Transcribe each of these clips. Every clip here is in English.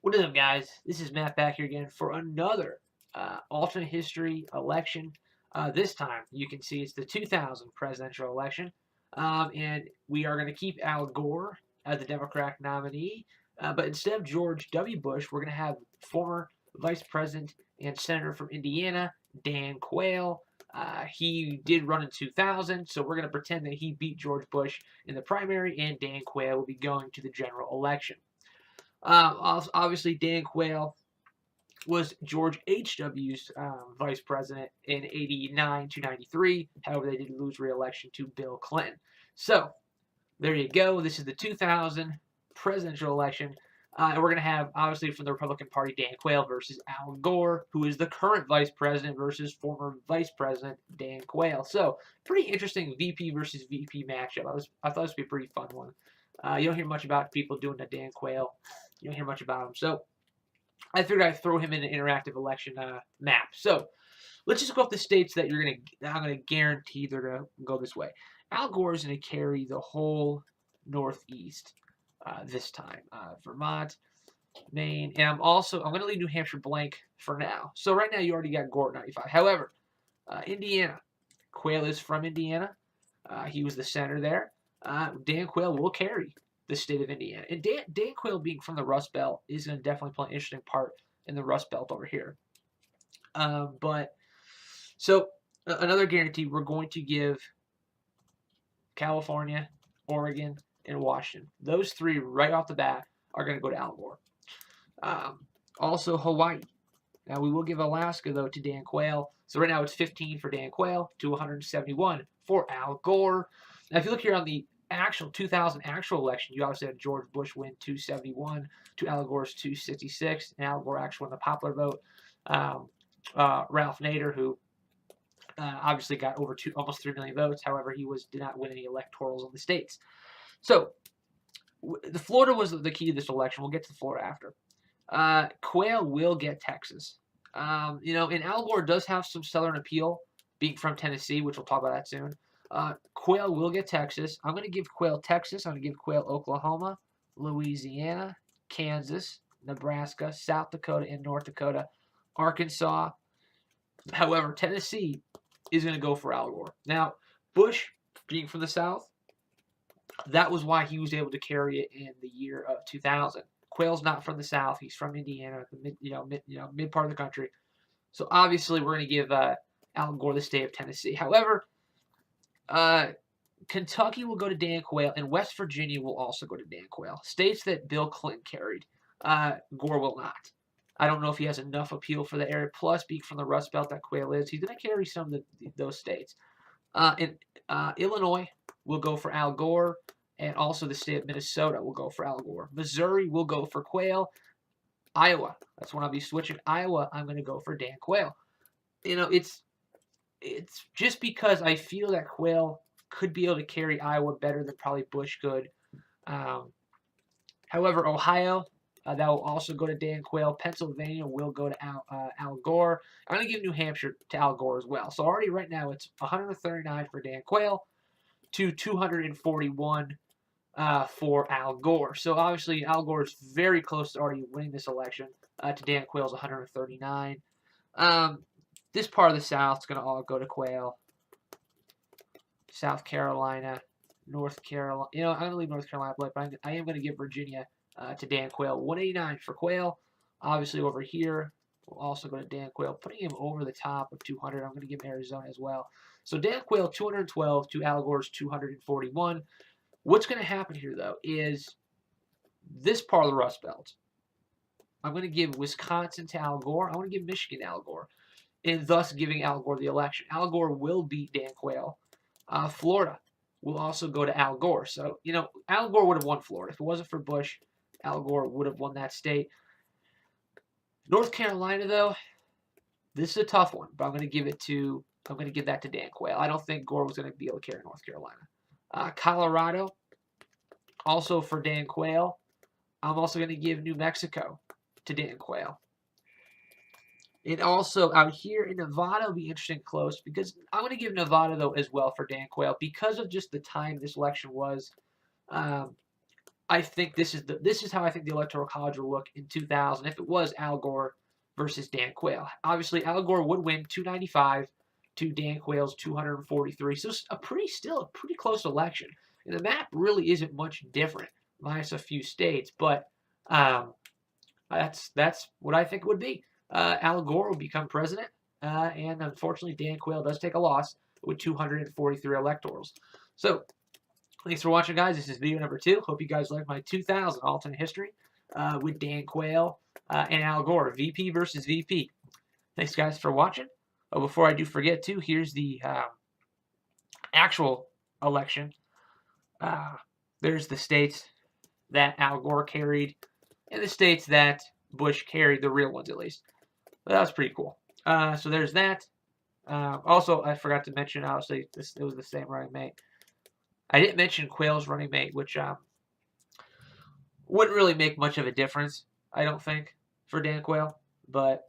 What is up, guys? This is Matt back here again for another alternate history election. This time, you can see it's the 2000 presidential election, and we are going to keep Al Gore as the Democratic nominee, but instead of George W. Bush, we're going to have former Vice President and Senator from Indiana, Dan Quayle. He did run in 2000, so we're going to pretend that he beat George Bush in the primary, and Dan Quayle will be going to the general election. Obviously, Dan Quayle was George H.W.'s vice president in 89 to 93. However, they did lose re-election to Bill Clinton. So, there you go. This is the 2000 presidential election. And we're going to have, obviously, from the Republican Party, Dan Quayle versus Al Gore, who is the current vice president versus former vice president Dan Quayle. So, pretty interesting VP versus VP matchup. I thought this would be a pretty fun one. You don't hear much about people doing that Dan Quayle. You don't hear much about him. So I figured I'd throw him in an interactive election map. So let's just go off the states that I'm gonna guarantee they're gonna go this way. Al Gore is gonna carry the whole Northeast this time. Vermont, Maine, and I'm gonna leave New Hampshire blank for now. So right now you already got Gore at 95. However, Indiana, Quayle is from Indiana. He was the senator there. Dan Quayle will carry the state of Indiana. And Dan Quayle being from the Rust Belt is going to definitely play an interesting part in the Rust Belt over here. So another guarantee, we're going to give California, Oregon, and Washington. Those three right off the bat are going to go to Al Gore. Also Hawaii. Now we will give Alaska, though, to Dan Quayle. So right now it's 15 for Dan Quayle to 171 for Al Gore. Now if you look here on the actual 2000 actual election, you obviously had George Bush win 271 to Al Gore's 266, and Al Gore actually won the popular vote. Ralph Nader, who obviously got over almost 3 million votes. However, he did not win any electorals in the states. So the Florida was the key to this election. We'll get to the Florida after. Quayle will get Texas. And Al Gore does have some Southern appeal, being from Tennessee, which we'll talk about that soon. Quayle will get Texas. I'm going to give Quayle Texas. I'm going to give Quayle Oklahoma, Louisiana, Kansas, Nebraska, South Dakota, and North Dakota, Arkansas. However, Tennessee is going to go for Al Gore. Now, Bush, being from the South, that was why he was able to carry it in the year of 2000. Quayle's not from the South. He's from Indiana, the mid part of the country. So obviously, we're going to give Al Gore the state of Tennessee. However, Kentucky will go to Dan Quayle, and West Virginia will also go to Dan Quayle. States that Bill Clinton carried. Gore will not. I don't know if he has enough appeal for the area. Plus, being from the Rust Belt that Quayle is, he's going to carry some of those states. Illinois will go for Al Gore, and also the state of Minnesota will go for Al Gore. Missouri will go for Quayle. Iowa, that's when I'll be switching. Iowa, I'm going to go for Dan Quayle. It's just because I feel that Quayle could be able to carry Iowa better than probably Bush could. However, Ohio, that will also go to Dan Quayle. Pennsylvania will go to Al Gore. I'm going to give New Hampshire to Al Gore as well. So already right now it's 139 for Dan Quayle to 241 for Al Gore. So obviously Al Gore is very close to already winning this election to Dan Quayle's 139. This part of the South is going to all go to Quayle. South Carolina, North Carolina. I'm going to leave North Carolina blank, but I am going to give Virginia to Dan Quayle. 189 for Quayle. Obviously over here, we'll also go to Dan Quayle, putting him over the top of 200. I'm going to give him Arizona as well. So Dan Quayle, 212 to Al Gore's 241. What's going to happen here, though, is this part of the Rust Belt. I'm going to give Wisconsin to Al Gore. I want to give Michigan to Al Gore, and thus giving Al Gore the election. Al Gore will beat Dan Quayle. Florida will also go to Al Gore. So, Al Gore would have won Florida. If it wasn't for Bush, Al Gore would have won that state. North Carolina, though, this is a tough one, but I'm going to give that to Dan Quayle. I don't think Gore was going to be able to carry North Carolina. Colorado, also for Dan Quayle. I'm also going to give New Mexico to Dan Quayle. And also out here in Nevada will be interesting close because I'm going to give Nevada, though, as well for Dan Quayle because of just the time this election was. I think this is how I think the Electoral College will look in 2000 if it was Al Gore versus Dan Quayle. Obviously, Al Gore would win 295 to Dan Quayle's 243. So it's still a pretty close election. And the map really isn't much different, minus a few states. But that's what I think it would be. Al Gore will become president, and unfortunately, Dan Quayle does take a loss with 243 electorals. So thanks for watching, guys. This is video number 2. Hope you guys liked my 2000 alternate history with Dan Quayle and Al Gore, VP versus VP. Thanks, guys, for watching. Oh, before I do forget, too, here's the actual election. There's the states that Al Gore carried and the states that Bush carried, the real ones at least. But that was pretty cool. So there's that. Also, I forgot to mention, obviously, it was the same running mate. I didn't mention Quayle's running mate, which wouldn't really make much of a difference, I don't think, for Dan Quayle. But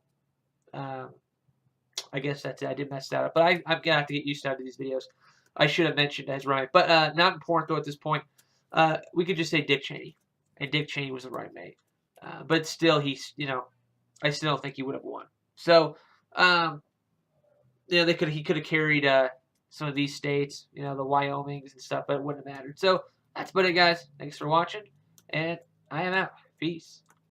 I guess that's it. I did mess that up. But I'm going to have to get used to these videos. I should have mentioned his running mate. But not important, though, at this point. We could just say Dick Cheney. And Dick Cheney was the running mate. But still, I still don't think he would have won. So, he could have carried some of these states, the Wyomings and stuff, but it wouldn't have mattered. So that's about it, guys. Thanks for watching, and I am out. Peace.